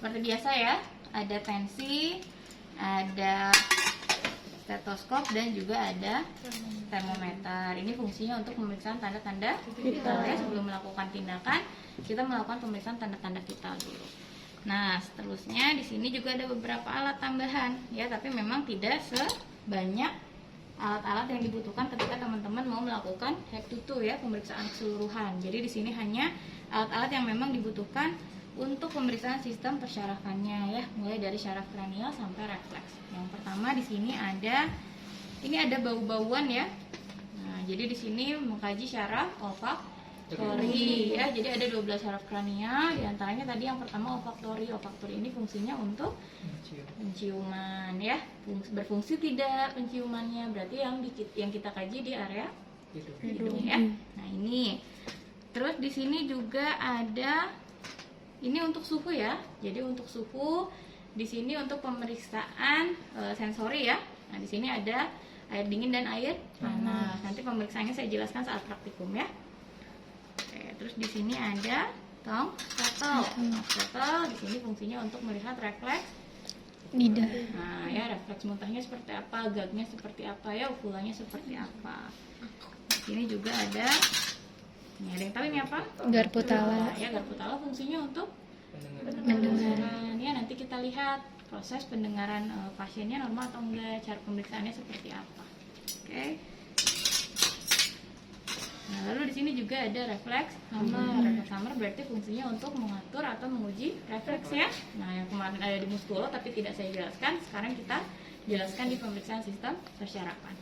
seperti biasa ya, ada tensi, ada stetoskop, dan juga ada termometer. Ini fungsinya untuk pemeriksaan tanda-tanda vital ya. Sebelum melakukan tindakan, kita melakukan pemeriksaan tanda-tanda vital dulu. Nah, seterusnya di sini juga ada beberapa alat tambahan ya, tapi memang tidak sebanyak alat-alat yang dibutuhkan ketika teman-teman mau melakukan head to toe ya, pemeriksaan keseluruhan. Jadi di sini hanya alat-alat yang memang dibutuhkan untuk pemeriksaan sistem persyarafannya ya, mulai dari syaraf kranial sampai refleks. Yang pertama di sini ada bau-bauan ya. Nah, jadi di sini mengkaji syaraf olfaktori ya. Jadi ada 12 syaraf kranial, di antaranya tadi yang pertama olfaktori. Olfaktori ini fungsinya untuk penciuman ya. Berfungsi tidak penciumannya, berarti yang kita kaji di area hidung ya. Nah, ini. Terus di sini juga ada ini untuk suhu ya. Jadi untuk suhu di sini untuk pemeriksaan sensori ya. Nah, di sini ada air dingin dan air panas. Nanti pemeriksaannya saya jelaskan saat praktikum ya. Oke, terus di sini ada tong shuttle. Di sini fungsinya untuk melihat refleks lidah. Nah, ya refleks muntahnya seperti apa, gagnya seperti apa ya, ukulanya seperti apa. Di sini juga ada yang tahu ini apa? Garpu tala. Ya, garpu tala fungsinya untuk Pendengaran. ya, nanti kita lihat proses pendengaran pasiennya normal atau enggak, cara pemeriksaannya seperti apa. Oke. Nah, lalu di sini juga ada refleks hammer. Refleks hammer berarti fungsinya untuk mengatur atau menguji refleks ya. Nah, yang kemarin ada di muskulo tapi tidak saya jelaskan, sekarang kita jelaskan di pemeriksaan sistem persyarafan.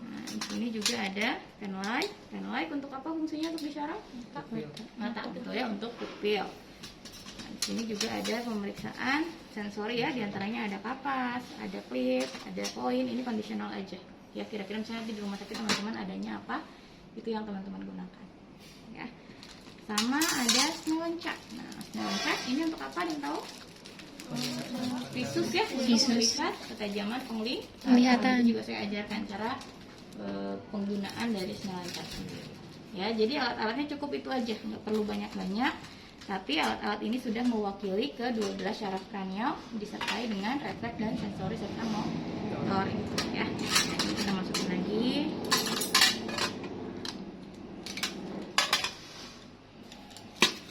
Nah, di sini juga ada penlight. Penlight untuk apa fungsinya untuk di syaraf? Mata, betul ya, untuk pupil. Nah, di sini juga ada pemeriksaan sensori ya, diantaranya ada kapas, ada klip, ada koin. Ini kondisional aja. Ya, kira-kira misalnya di rumah sakit teman-teman adanya apa, itu yang teman-teman gunakan. Ya. Sama ada Snellen check. Nah, Snellen check ini untuk apa? Ada yang tahu? Visus ya, untuk melihat ketajaman penglihatan. Juga saya ajarkan cara penggunaan dari Snellen check sendiri. Ya, jadi alat-alatnya cukup itu aja, nggak perlu banyak-banyak. Tapi alat-alat ini sudah mewakili ke 12 syaraf kranial disertai dengan refleks dan sensori serta motor itu ya. Nah, ini kita masukin lagi.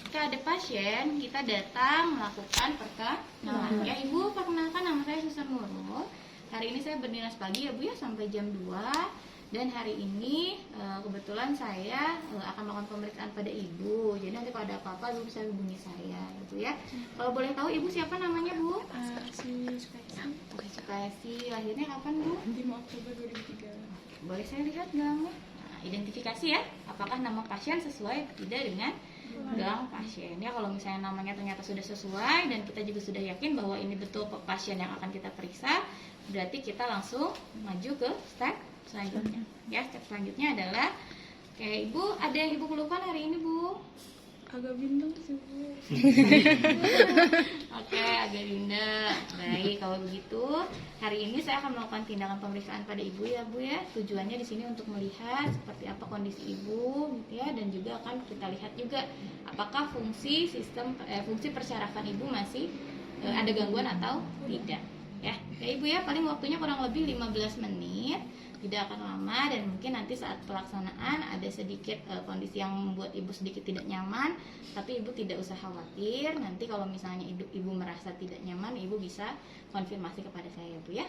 Jika ada pasien, kita datang melakukan perkenalan. Ya, Ibu, perkenalkan nama saya Susan Nurul. Hari ini saya berdinas pagi ya Bu ya, sampai jam 2. Dan hari ini kebetulan saya akan melakukan pemeriksaan pada Ibu. Jadi nanti kalau ada apa-apa Ibu bisa hubungi saya gitu ya. Kalau boleh tahu Ibu siapa namanya Bu? Sukasi. Lahirnya kapan Bu? 5 Oktober 2003. Boleh saya lihat gelangnya? Nah, identifikasi ya. Apakah nama pasien sesuai atau tidak dengan gelang pasien ya. Kalau misalnya namanya ternyata sudah sesuai dan kita juga sudah yakin bahwa ini betul pasien yang akan kita periksa, berarti kita langsung maju ke step selanjutnya. Ya, step selanjutnya adalah Ibu, ada yang Ibu keluhkan hari ini Bu? Agak bindeng sih Bu. Oke, agak bindeng. Baik, kalau begitu hari ini saya akan melakukan tindakan pemeriksaan pada Ibu ya Bu ya. Tujuannya di sini untuk melihat seperti apa kondisi Ibu gitu ya, dan juga akan kita lihat juga apakah fungsi persyarafan Ibu masih ada gangguan atau tidak ya. Ya Ibu ya, paling waktunya kurang lebih 15 menit. Tidak akan lama, dan mungkin nanti saat pelaksanaan ada sedikit kondisi yang membuat Ibu sedikit tidak nyaman, tapi Ibu tidak usah khawatir. Nanti kalau misalnya Ibu merasa tidak nyaman, Ibu bisa konfirmasi kepada saya Bu ya.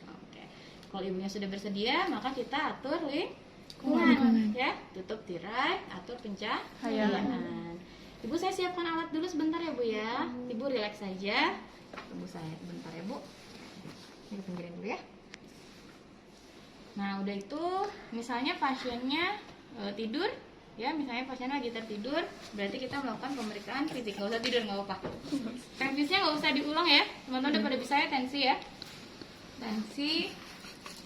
Oke. Kalau Ibunya sudah bersedia, maka kita atur lingkungan ya. Tutup tirai, atur pencahayaan. Ibu, saya siapkan alat dulu sebentar ya Bu ya. Ibu relax saja. Tunggu saya sebentar ya Bu. Ini pinggirin dulu ya. Nah, udah itu misalnya pasiennya tidur ya, misalnya pasiennya lagi tertidur, berarti kita melakukan pemeriksaan fisik. Nggak usah tidur, nggak apa-apa. Tensinya nggak usah diulang ya, teman-teman udah pada bisa ya tensi ya. Tensi,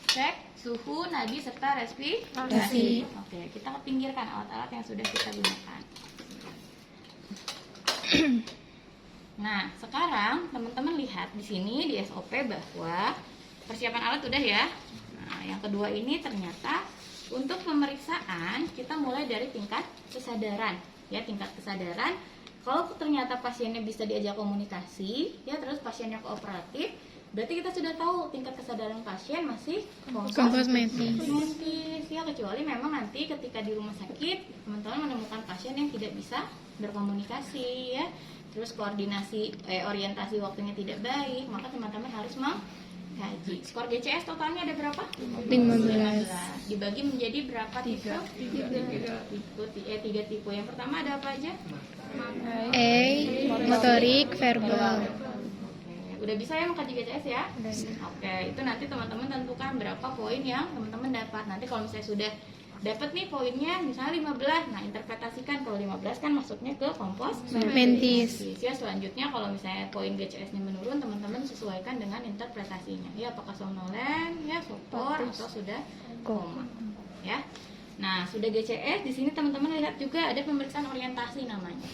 cek suhu, nadi serta respirasi. Oke, kita pinggirkan alat-alat yang sudah kita gunakan. Nah, sekarang teman-teman lihat di sini di SOP bahwa persiapan alat udah ya. Nah, yang kedua ini ternyata untuk pemeriksaan kita mulai dari tingkat kesadaran ya. Tingkat kesadaran kalau ternyata pasiennya bisa diajak komunikasi, ya terus pasiennya kooperatif, berarti kita sudah tahu tingkat kesadaran pasien masih Kosmetis. kosmetis, ya kecuali memang nanti ketika di rumah sakit teman-teman menemukan pasien yang tidak bisa berkomunikasi, ya terus koordinasi orientasi waktunya tidak baik, maka teman-teman harus mengkaji. Skor GCS totalnya ada berapa? 15. Dibagi menjadi berapa tipe? Tiga tipe. Yang pertama ada apa aja? Motorik, verbal. Oke, udah bisa ya mengkaji GCS ya? Oke, itu nanti teman-teman tentukan berapa poin yang teman-teman dapat. Nanti kalau misalnya sudah dapat nih poinnya misalnya 15, nah interpretasikan kalau 15 kan masuknya ke kompos Mentis. ya. Selanjutnya kalau misalnya poin GCS-nya menurun, teman-teman sesuaikan dengan interpretasinya, ya apakah somnolen, ya sopor atau sudah koma, ya. Nah sudah GCS, di sini teman-teman lihat juga ada pemeriksaan orientasi namanya.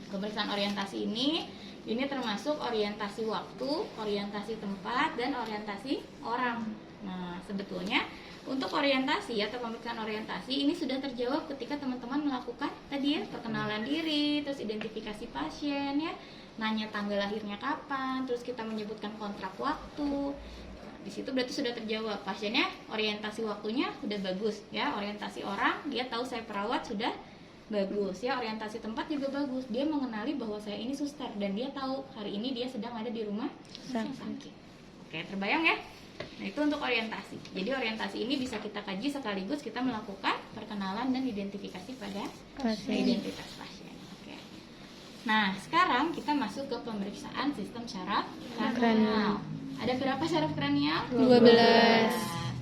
Pemeriksaan orientasi ini termasuk orientasi waktu, orientasi tempat, dan orientasi orang. Nah sebetulnya untuk orientasi atau pemeriksaan orientasi ini sudah terjawab ketika teman-teman melakukan tadi ya, perkenalan diri, terus identifikasi pasien ya, nanya tanggal lahirnya kapan, terus kita menyebutkan kontrak waktu. Nah, di situ berarti sudah terjawab. Pasiennya orientasi waktunya sudah bagus ya, orientasi orang dia tahu saya perawat sudah bagus ya, orientasi tempat juga bagus. Dia mengenali bahwa saya ini suster dan dia tahu hari ini dia sedang ada di rumah sakit. Oke, terbayang ya? Nah itu untuk orientasi. Jadi orientasi ini bisa kita kaji sekaligus kita melakukan perkenalan dan identifikasi pada identitas pasien. Oke. Nah sekarang kita masuk ke pemeriksaan sistem syaraf kranial. Ada berapa syaraf kranial? 12.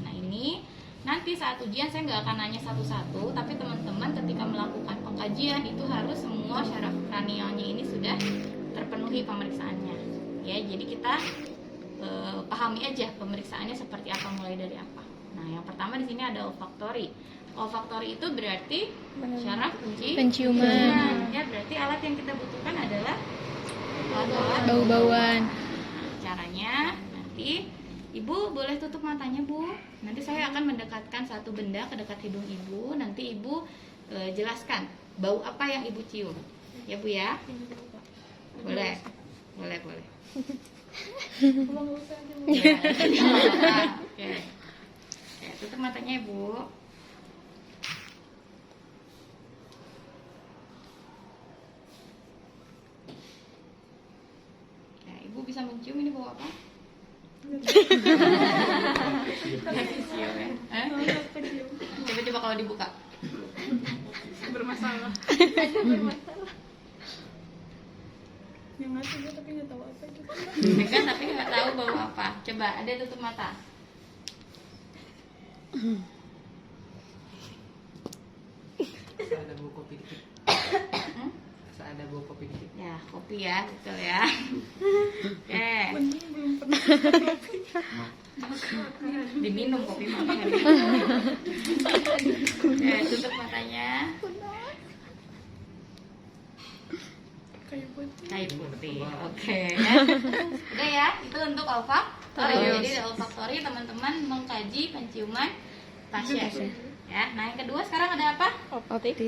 Nah ini nanti saat ujian saya nggak akan nanya satu-satu, tapi teman-teman ketika melakukan pengkajian itu harus semua syaraf kranialnya ini sudah terpenuhi pemeriksaannya. Ya jadi kita pahami aja pemeriksaannya seperti apa, mulai dari apa. Nah, yang pertama di sini ada olfaktori. Olfaktori itu berarti syaraf Penciuman. Ya, berarti alat yang kita butuhkan adalah alat Bau-bauan. Caranya nanti Ibu boleh tutup matanya, Bu. Nanti saya akan mendekatkan satu benda ke dekat hidung Ibu. Nanti Ibu jelaskan bau apa yang Ibu cium. Ya, Bu ya? Boleh. Boleh. Oke. Tutup matanya Ibu. Nah, Ibu bisa mencium ini bau apa? Coba kalau dibuka. Bermasalah. Yang ngasih gue tapi nggak tahu apa itu. Megan tapi nggak tahu bau apa. Coba ada tutup mata. Ada bau kopi dikit. Ada bau kopi dikit. Ya kopi ya, betul ya. Oke. Belum pernah. Diminum kopi mama kan. Tutup matanya. Kayu putih. Oke. Udah ya, itu untuk olfaktori. Jadi di olfaktori teman-teman mengkaji penciuman pasien. Ya, nah yang kedua sekarang ada apa? Optik.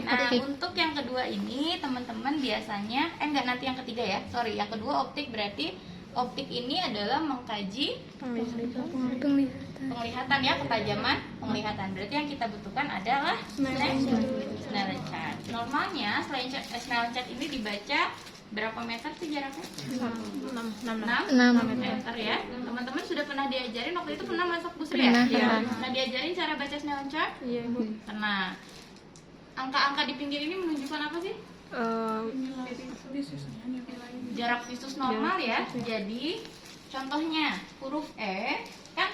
Nah, untuk yang kedua ini teman-teman biasanya nanti yang ketiga ya. Sorry, yang kedua optik berarti optik ini adalah mengkaji penglihatan ya, ketajaman penglihatan. Berarti yang kita butuhkan adalah Snellen chart. Normalnya Snellen chart ini dibaca berapa meter sih jaraknya? 6 meter ya. Teman-teman sudah pernah diajarin waktu itu pernah masuk busri ya? Pernah. Pernah diajarin cara baca Snellen chart? Iya, Bu. Pernah. Angka-angka di pinggir ini menunjukkan apa sih? Jarak visus normal ya. Jadi contohnya huruf E kan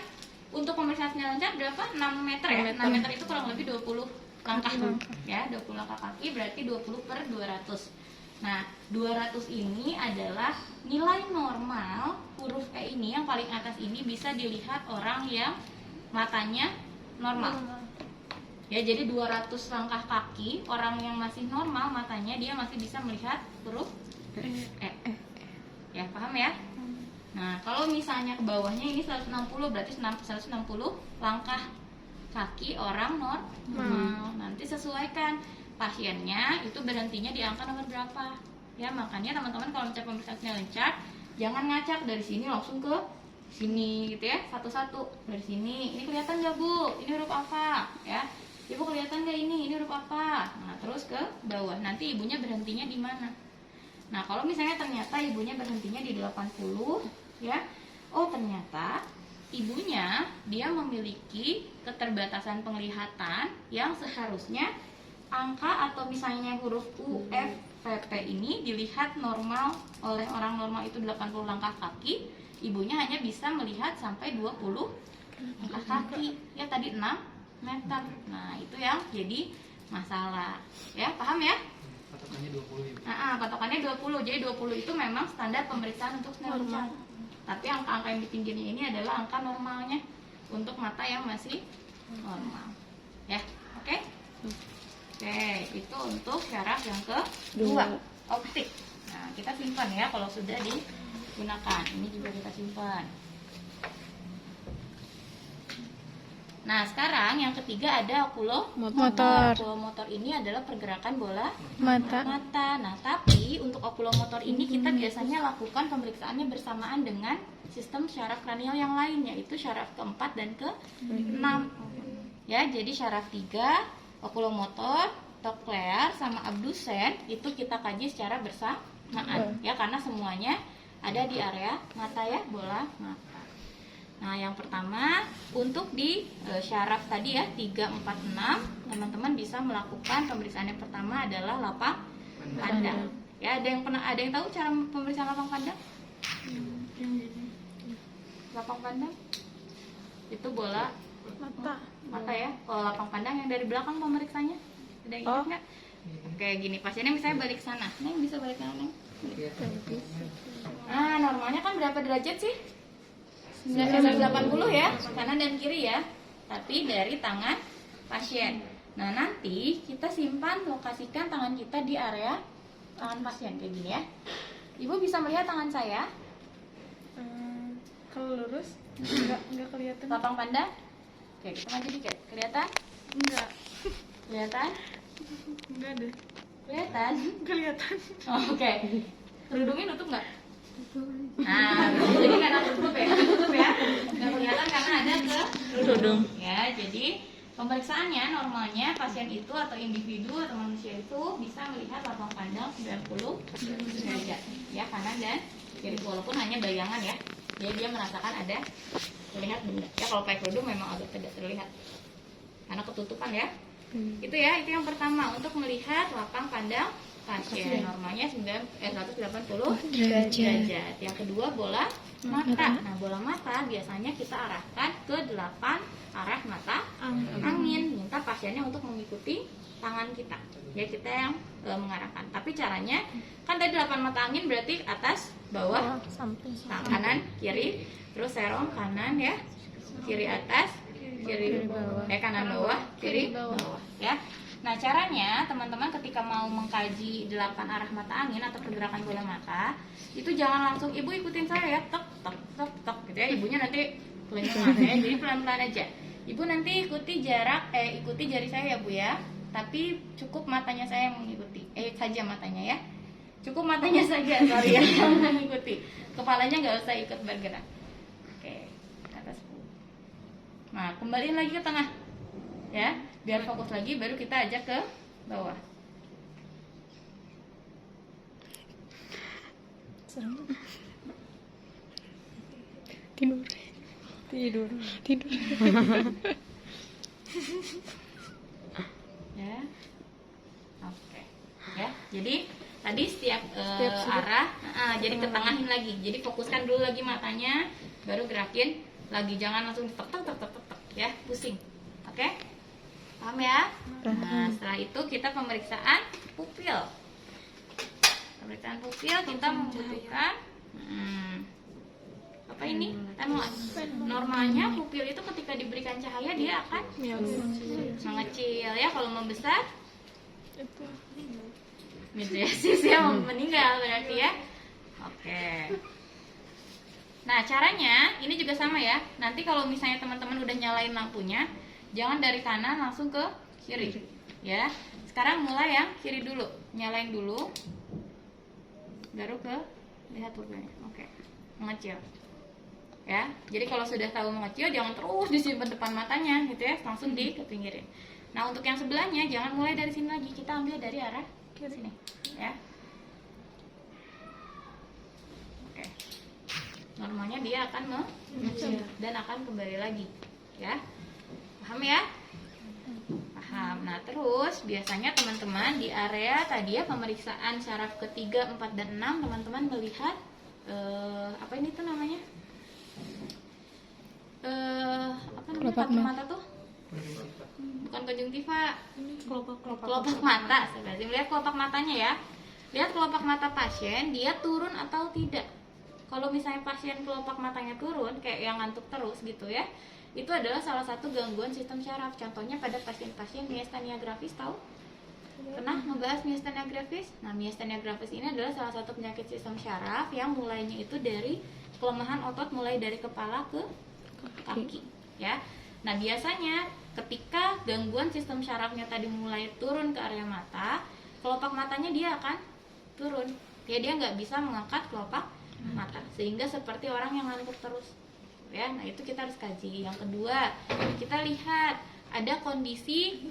untuk pemeriksaan Snellen chart berapa? 6 meter ya. 6 meter itu kurang lebih 20 langkah ya, 20 langkah kaki berarti 20/200. Nah, 200 ini adalah nilai normal huruf E ini yang paling atas ini bisa dilihat orang yang matanya normal. Ya, jadi 200 langkah kaki orang yang masih normal matanya dia masih bisa melihat huruf E. Ya, paham ya? Nah, kalau misalnya ke bawahnya ini 160 berarti 160 langkah kaki orang normal. Nanti sesuaikan pasiennya itu berhentinya di angka nomor berapa. Ya, makanya teman-teman kalau mencari pemeriksaan Snellen chart, jangan ngacak dari sini langsung ke sini gitu ya, satu-satu. Dari sini, ini kelihatan nggak Bu? Ini huruf apa? Ya, Ibu kelihatan nggak ini huruf apa? Nah, terus ke bawah. Nanti ibunya berhentinya di mana? Nah, kalau misalnya ternyata ibunya berhentinya di 80, ya, oh ternyata ibunya dia memiliki keterbatasan penglihatan yang seharusnya angka atau misalnya huruf U, F, P, P ini dilihat normal oleh orang normal itu 80 langkah kaki, ibunya hanya bisa melihat sampai 20 langkah kaki. Ya tadi 6 meter. Nah, itu yang jadi masalah. Ya, paham ya? Patokannya 20 ya. Patokannya 20. Jadi 20 itu memang standar pemeriksaan untuk Snellen chart. Tapi angka-angka yang di pinggirnya ini adalah angka normalnya untuk mata yang masih normal. Ya, oke? Oke, itu untuk syaraf yang kedua, optik. Nah, kita simpan ya kalau sudah digunakan. Ini juga kita simpan. Nah, sekarang yang ketiga ada okulomotor. Okulomotor ini adalah pergerakan bola Mata. Nah, tapi untuk okulomotor ini kita biasanya lakukan pemeriksaannya bersamaan dengan sistem syaraf kranial yang lain, yaitu syaraf keempat dan ke-6. Ya, jadi syaraf 3, okulomotor, toklear, sama abdusen itu kita kaji secara bersamaan. Ya, karena semuanya ada di area mata ya, bola mata. Nah, yang pertama untuk di syaraf tadi ya 3, 4, 6, teman-teman bisa melakukan pemeriksaan yang pertama adalah lapang pandang. Ya, ada yang tahu cara pemeriksaan lapang pandang? Lapang pandang itu bola mata ya. Kalau lapang pandang yang dari belakang pemeriksanya, ada yang ingat nggak? Kayak gini, pasiennya misalnya balik sana. Neng bisa balik kanan, Neng? Nah, normalnya kan berapa derajat sih? 180 ya, kanan dan kiri ya. Tapi dari tangan pasien. Nah, nanti kita simpan, lokasikan tangan kita di area tangan pasien kayak gini ya. Ibu bisa melihat tangan saya? Kalau lurus enggak kelihatan. Lapang pandang? Oke, kita maju dikit. Kelihatan? Enggak. Kelihatan? Enggak deh. Kelihatan? Kelihatan. Oh, oke. Kerudungnya nutup nggak? Nah, jadi nggak tutup ya, nggak kelihatan karena ada kerudung. Ya, jadi pemeriksaannya normalnya pasien itu atau individu atau manusia itu bisa melihat lapang pandang 90 derajat, ya kanan dan kiri, walaupun hanya bayangan ya. Jadi dia merasakan ada terlihat benda. Ya kalau pakai kerudung memang agak tidak terlihat karena ketutupan ya. Itu ya, itu yang pertama untuk melihat lapang pandang pasien. Normalnya 180 derajat. Yang kedua bola mata. Nah, bola mata biasanya kita arahkan ke 8 arah mata angin. Minta pasiennya untuk mengikuti tangan kita. Ya, kita yang mengarahkan. Tapi caranya kan tadi 8 mata angin berarti atas, bawah, kanan, kiri, terus serong kanan ya, kiri atas, kiri bawah, kanan bawah, kiri bawah ya. Nah, caranya teman-teman ketika mau mengkaji 8 arah mata angin atau pergerakan bola mata, itu jangan langsung ibu ikutin saya ya, tek tek tek tek gitu ya. Ibunya nanti kelincingan ya. Jadi pelan-pelan aja. Ibu nanti ikuti ikuti jari saya ya, Bu ya. Tapi cukup matanya saya yang mengikuti. Saja matanya ya. Cukup matanya saja, sorry ya, yang mengikuti. Kepalanya nggak usah ikut bergerak. Oke, ke atas. Nah, kembaliin lagi ke tengah. Ya, biar fokus lagi, baru kita ajak ke bawah. Tidur. Ya, oke. Ya, jadi tadi setiap arah, jadi ketengahin lagi. Jadi fokuskan dulu lagi matanya, baru gerakin lagi. Jangan langsung tek tek tek tek tek ya, pusing. Oke? Paham ya? Nah, setelah itu kita pemeriksaan pupil. Pemeriksaan pupil kita membutuhkan apa ini? Timeline. Normalnya pupil itu ketika diberikan cahaya dia akan mengecil ya. Kalau membesar midriasis ya, meninggal berarti ya. Oke. Nah, caranya ini juga sama ya. Nanti kalau misalnya teman-teman udah nyalain lampunya, jangan dari kanan langsung ke kiri ya. Sekarang mulai yang kiri dulu, nyalain dulu, baru ke lihat pupilnya. Oke, mengecil. Ya, jadi kalau sudah tahu mengecil, jangan terus disimpan depan matanya, gitu ya, langsung dipinggirin. Nah, untuk yang sebelahnya, jangan mulai dari sini lagi, kita ambil dari arah sini, ya. Oke, normalnya dia akan mengecil dan akan kembali lagi, ya. Paham ya? Paham. Nah, terus biasanya teman-teman di area tadi ya pemeriksaan syaraf ketiga, 4, dan 6, teman-teman melihat apa ini tuh namanya? Apa namanya? Kelopak Tatu mata tuh? Bukan konjungtiva. Kelopak mata. Berarti lihat kelopak matanya ya. Lihat kelopak mata pasien, dia turun atau tidak. Kalau misalnya pasien kelopak matanya turun, kayak yang ngantuk terus gitu ya, itu adalah salah satu gangguan sistem syaraf. Contohnya pada pasien-pasien miastenia gravis, tahu? Pernah ngebahas miastenia gravis? Nah, miastenia gravis ini adalah salah satu penyakit sistem syaraf yang mulainya itu dari kelemahan otot mulai dari kepala ke kaki, ya. Nah, biasanya ketika gangguan sistem syarafnya tadi mulai turun ke area mata, kelopak matanya dia akan turun. Ya, dia nggak bisa mengangkat kelopak mata, sehingga seperti orang yang ngantuk terus. Ya, nah itu kita harus kaji. Yang kedua, kita lihat ada kondisi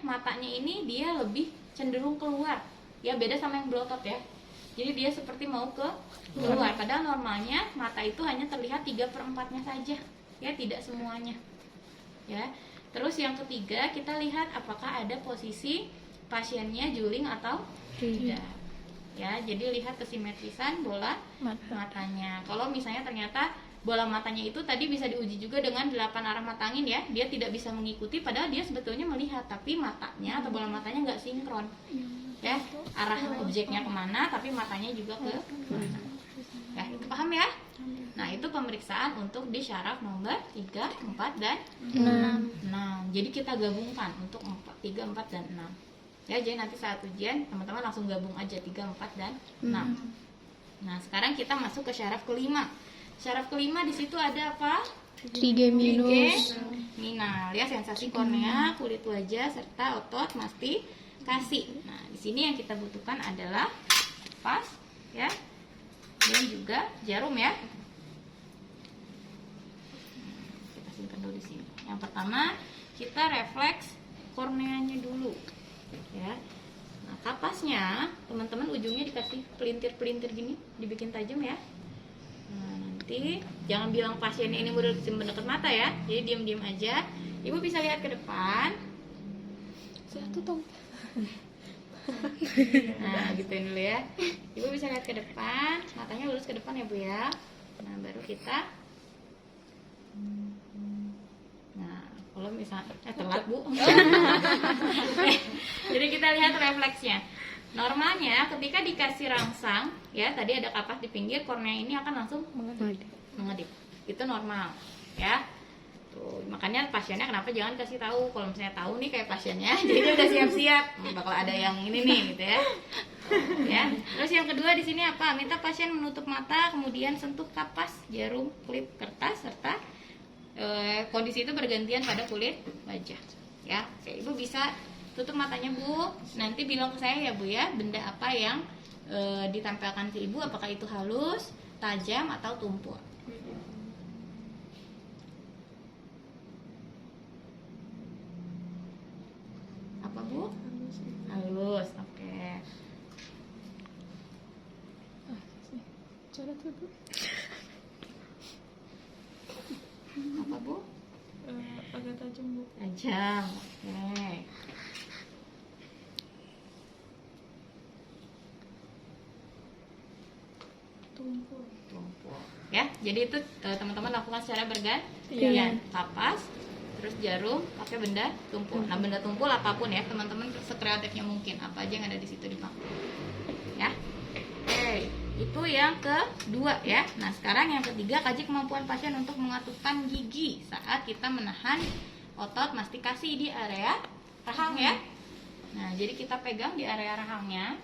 matanya ini dia lebih cenderung keluar. Ya, beda sama yang belotot ya. Jadi dia seperti mau keluar. Padahal normalnya mata itu hanya terlihat 3/4-nya saja. Ya, tidak semuanya. Ya. Terus yang ketiga, kita lihat apakah ada posisi pasiennya juling atau tidak. Ya, jadi lihat kesimetrisan bola matanya. Kalau misalnya ternyata bola matanya itu tadi bisa diuji juga dengan 8 arah mata angin ya. Dia tidak bisa mengikuti padahal dia sebetulnya melihat, tapi matanya atau bola matanya nggak sinkron. Ya, arah objeknya kemana tapi matanya juga ke mana. Ya, itu paham ya? Nah, itu pemeriksaan untuk di syaraf nomor 3, 4, dan 6. Jadi kita gabungkan untuk 3, 4, dan 6. Ya, jadi nanti saat ujian teman-teman langsung gabung aja 3, 4, dan 6. Nah, sekarang kita masuk ke syaraf kelima. Syaraf kelima di situ ada apa? Trigeminal, ya, sensasi kornea, kulit wajah, serta otot mastikasi. Nah, di sini yang kita butuhkan adalah pas, ya, dan juga jarum ya. Kita simpan dulu di sini. Yang pertama kita refleks korneanya dulu, ya. Nah, kapasnya teman-teman ujungnya dikasih pelintir-pelintir gini, dibikin tajam ya. Nah, nanti jangan bilang pasiennya ini udah dekat mata ya, jadi diam-diam aja. Ibu bisa lihat ke depan. Nah, gituin dulu ya. Ibu bisa lihat ke depan, matanya lurus ke depan ya Bu ya. Nah, baru kita. Nah, kalau misalnya telat Bu. Jadi kita lihat refleksnya. Normalnya ketika dikasih rangsang, ya tadi ada kapas di pinggir, kornea ini akan langsung mengedip. Itu normal, ya. Tuh, makanya pasiennya kenapa jangan kasih tahu. Kalau misalnya tahu nih kayak pasiennya, jadi dia udah siap-siap bakal ada yang ini nih, gitu ya. Ya. Terus yang kedua di sini apa? Minta pasien menutup mata, kemudian sentuh kapas, jarum, klip, kertas, serta kondisi itu bergantian pada kulit wajah. Ya, oke, Ibu bisa tutup matanya Bu. Nanti bilang ke saya ya Bu ya, benda apa yang ditempelkan ke Ibu, apakah itu halus, tajam, atau tumpul. Apa Bu? Halus, oke. Apa Bu? Agak tajam Bu. Tajam, oke. Tumpul. Ya, jadi itu teman-teman lakukan secara bergantian. Kapas, terus jarum, pakai benda tumpul. Nah, benda tumpul apapun ya, teman-teman sekreatifnya mungkin. Apa aja yang ada di situ dipakai. Ya. Oke, itu yang kedua ya. Nah, sekarang yang ketiga, kaji kemampuan pasien untuk mengatupkan gigi saat kita menahan otot mastikasi di area rahang ya. Nah, jadi kita pegang di area rahangnya.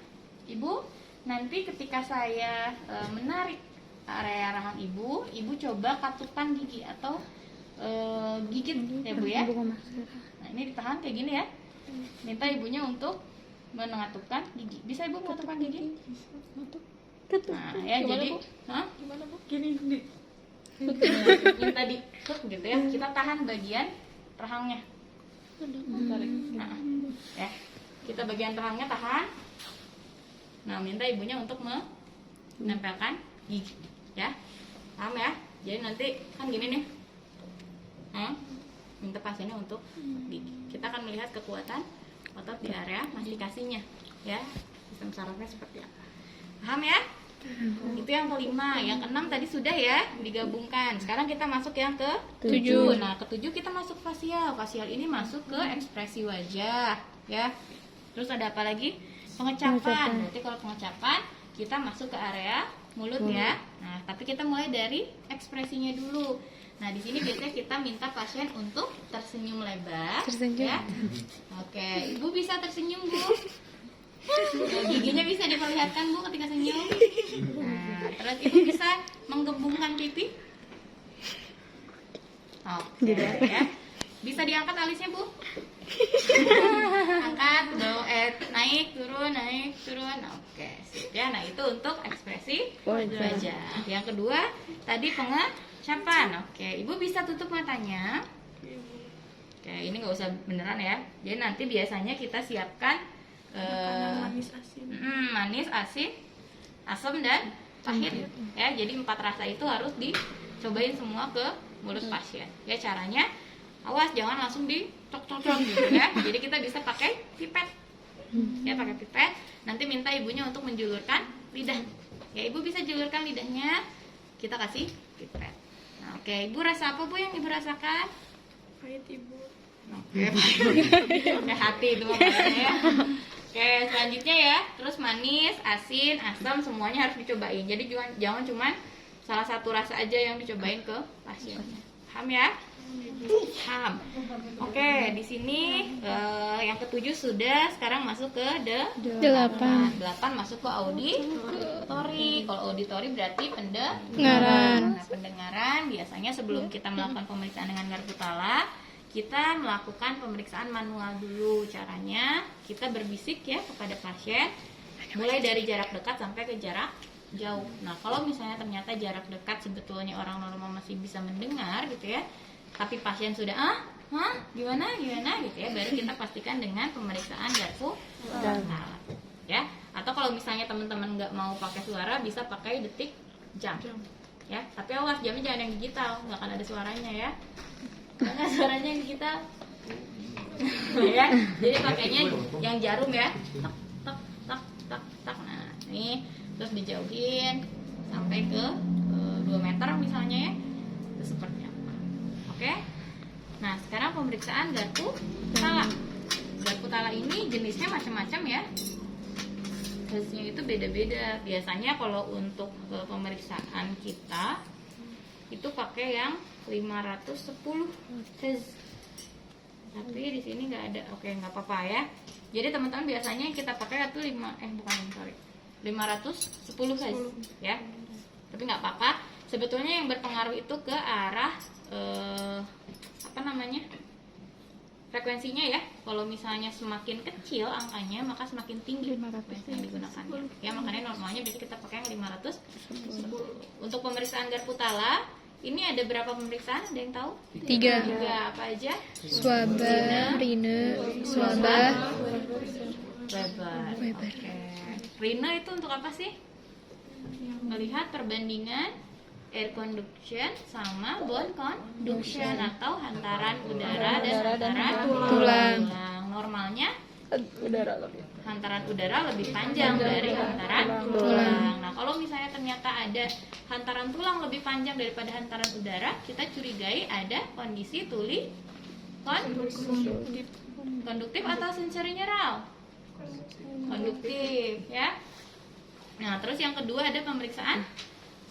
Ibu, nanti ketika saya menarik area rahang Ibu coba katupkan gigi atau gigit ya Bu ya. Nah, ini ditahan kayak gini ya. minta ibunya untuk mengatupkan gigi. Bisa ibu mengatupkan gigi? Nah, ya jadi, hah? Gimana Bu? Gini di. Minta ditutup gitu ya. Kita tahan bagian rahangnya. Tarik. Nah, ya, kita bagian rahangnya tahan. Nah, minta ibunya untuk menempelkan gigi, ya. Paham ya? Jadi nanti kan gini nih. Minta pasiennya untuk gigi. Kita akan melihat kekuatan otot di area mastikasinya, ya. Sistem sarafnya seperti apa. Paham ya? Itu yang kelima. Yang keenam tadi sudah ya digabungkan. Sekarang kita masuk yang ke tujuh. Nah, ketujuh kita masuk fasial. Fasial ini masuk ke ekspresi wajah, ya. Terus ada apa lagi? Pengecapan. Berarti kalau pengecapan kita masuk ke area mulut ya. Nah, tapi kita mulai dari ekspresinya dulu. Nah, di sini biasanya kita minta pasien untuk tersenyum lebar. Tersenyum. Ya. Oke, Ibu bisa tersenyum, Bu. Giginya bisa diperlihatkan, Bu, ketika senyum. Nah, terus Ibu bisa menggembungkan pipi. Oke, ya. Bisa diangkat alisnya, Bu. Angkat, naik, turun. Oke, sip ya. Nah, itu untuk ekspresi wajah. Yang kedua, tadi pengecapan. Oke, Ibu bisa tutup matanya. Oke, ini nggak usah beneran ya. Jadi nanti biasanya kita siapkan Manis asin. manis, asin, asam dan pahit. Ya, jadi 4 rasa itu harus dicobain semua ke mulut pasien. Ya, caranya awas jangan langsung dicok-cok gitu ya. Jadi kita bisa pakai pipet. Ya, pakai pipet. Nanti minta ibunya untuk menjulurkan lidah. Ya, Ibu bisa julurkan lidahnya. Kita kasih pipet. Nah, oke, Ibu rasa apa, Bu, yang Ibu rasakan? Pahit Ibu. Oke, kayak hati itu makanya ya. Oke, selanjutnya ya. Terus manis, asin, asam semuanya harus dicobain. Jadi jangan cuma salah satu rasa aja yang dicobain ke pasiennya. Paham ya? Paham. Oke, di sini yang ketujuh sudah. Sekarang masuk ke 8. 8 masuk ke auditori. Kalau auditori berarti Pendengaran. Nah, pendengaran biasanya sebelum kita melakukan pemeriksaan dengan garpu tala, kita melakukan pemeriksaan manual dulu. Caranya kita berbisik ya kepada pasien, mulai dari jarak dekat sampai ke jarak jauh. Nah, kalau misalnya ternyata jarak dekat sebetulnya orang normal masih bisa mendengar gitu ya, tapi pasien sudah gimana gitu ya, baru kita pastikan dengan pemeriksaan garpu tala ya. Atau kalau misalnya teman-teman nggak mau pakai suara, bisa pakai detik jam ya. Tapi awas, jamnya jangan yang digital, nggak akan ada suaranya ya. Karena suaranya yang digital ya. Jadi pakainya yang jarum ya. Tak tak tak tak tak. Nah, ini terus dijauhin sampai ke 2 meter misalnya ya. Itu seperti apa. Oke. Nah, sekarang pemeriksaan garpu tala. Garpu tala ini jenisnya macam-macam ya. Hasilnya itu beda-beda. Biasanya kalau untuk pemeriksaan kita itu pakai yang 510 Hz. Tapi di sini nggak ada. Oke, nggak apa-apa ya. Jadi teman-teman biasanya kita pakai itu 510 Hz ya. Tapi nggak apa-apa. Sebetulnya yang berpengaruh itu ke arah frekuensinya ya. Kalau misalnya semakin kecil angkanya, maka semakin tinggi frekuensi yang digunakan ya. Makanya normalnya bisa kita pakai yang 510. Untuk pemeriksaan garpu tala ini ada berapa pemeriksaan? Ada yang tahu? 3. Apa aja? Swaba, Rina, Swaba, Weber. Oke. Rina itu untuk apa sih? Melihat perbandingan air conduction sama bone conduction atau hantaran udara dan hantaran tulang. Normalnya hantaran udara lebih panjang dari hantaran tulang. Nah, kalau misalnya ternyata ada hantaran tulang lebih panjang daripada hantaran udara, kita curigai ada kondisi tuli konduktif atau sensorineural. Konduktif ya. Nah, terus yang kedua ada pemeriksaan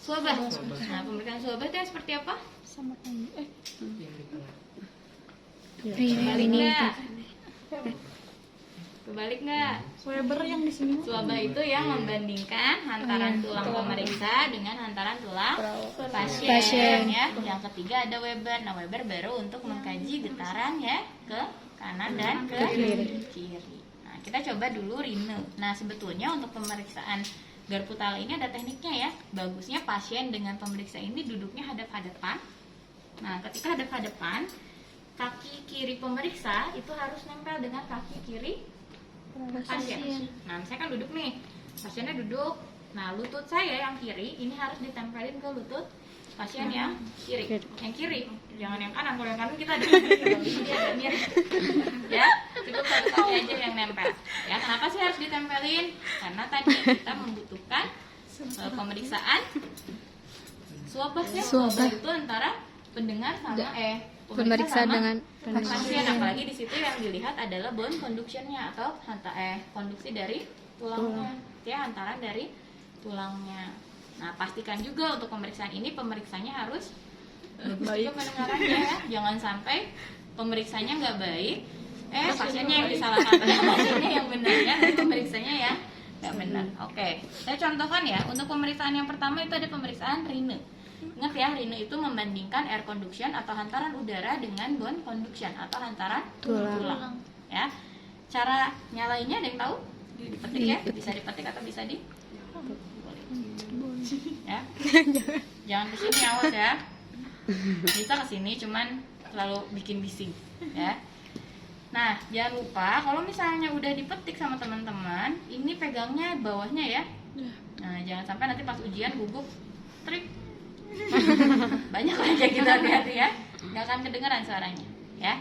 swabah. Nah, pemeriksaan swabah itu seperti apa? Kebalik nggak? Kebalik nggak? Weber yang di sini. Swabah itu yang membandingkan hantaran tulang pemeriksa dengan hantaran tulang pasien ya. Yang ketiga ada Weber. Nah, Weber baru untuk mengkaji getaran ya ke kanan dan ke kiri. Nah, kita coba dulu Rine. Nah, sebetulnya untuk pemeriksaan garpu tali ini ada tekniknya ya. Bagusnya pasien dengan pemeriksa ini duduknya hadap-hadapan. Nah, ketika hadap-hadapan, kaki kiri pemeriksa itu harus nempel dengan kaki kiri pasien. Nah, misalnya kan duduk nih, pasiennya duduk. Nah, lutut saya yang kiri ini harus ditempelin ke lutut pasien yang kiri. Yang kiri, jangan yang kanan. Kalau yang kanan kita ada ini agak mirip. Ya, cukup satu kaki aja yang nempel. Ya, kenapa sih harus ditempelin? Karena tadi kita membutuhkan pemeriksaan swabahnya. Swabah itu antara pendengar sama Pemeriksa dengan pasien. Apalagi di situ yang dilihat adalah bone conductionnya atau konduksi dari tulangnya, ya, hantaran dari tulangnya. Nah, pastikan juga untuk pemeriksaan ini pemeriksanya harus bagus juga pendengarannya ya. Jangan sampai pemeriksanya nggak baik, pasiennya yang disalahkan, pasiennya yang benar ya, tapi pemeriksanya ya nggak benar. Oke, saya contohkan ya. Untuk pemeriksaan yang pertama itu ada pemeriksaan Rine. Ingat ya, Rine itu membandingkan air conduction atau hantaran udara dengan bone conduction atau hantaran tulang. Ya, cara nyalainnya ada yang tahu? Dipetik ya, bisa dipetik atau bisa di ya. Jangan kesini, awas ya. Bisa kesini, cuman selalu bikin bising ya. Nah, jangan lupa kalau misalnya udah dipetik sama teman-teman, ini pegangnya bawahnya ya. Nah, jangan sampai nanti pas ujian gugup trik. Banyak aja kita hati-hati ya, nggak akan kedengeran suaranya ya.